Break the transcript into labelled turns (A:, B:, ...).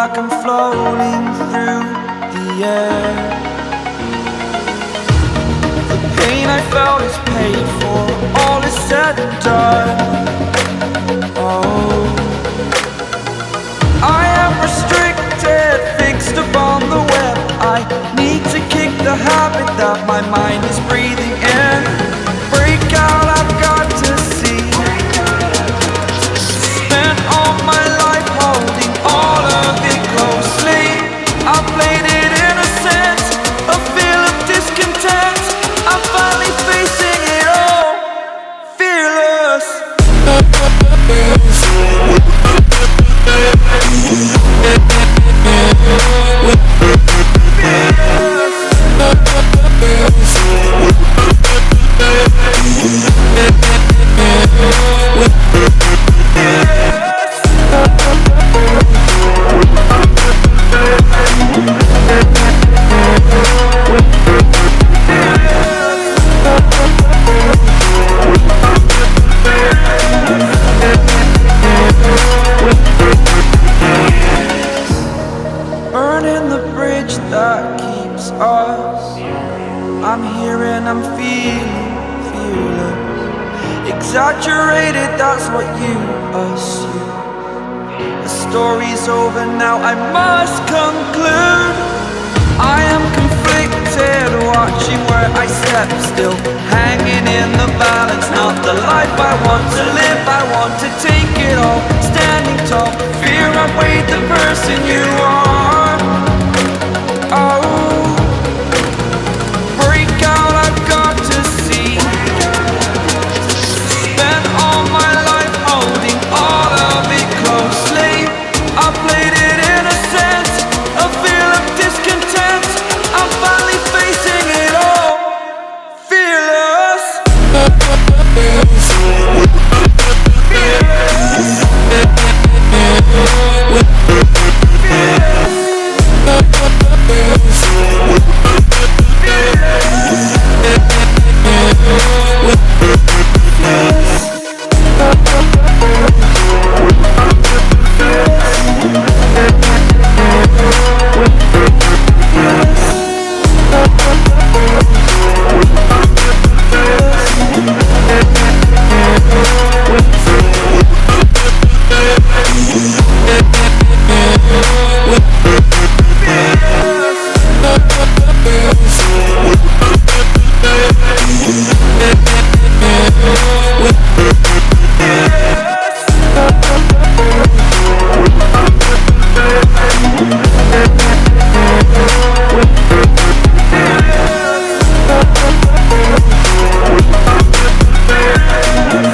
A: like I'm floating through the air. The pain I felt is paid for, all is said and done. Oh, I am restricted, fixed upon the web. I need to kick the habit that my mind is breathing in. Break out, I've got to see. Spent all my life holding all of it closely. I played it innocent, a feel of discontent. I'm finally facing it all, fearless. Burning the bridge that keeps us. I'm here and I'm feeling fearless. Exaggerated, that's what you assume. The story's over now, I must conclude. I am conflicted, watching where I step still, hanging in the balance. Not the life I want to live, I want to take it all. Standing tall, fear outweighed the person you are. Oh, break out, I've got to see. Spent all my life holding all of it closely. I played it innocent, a feel of discontent. I'm finally facing it all, fearless.
B: With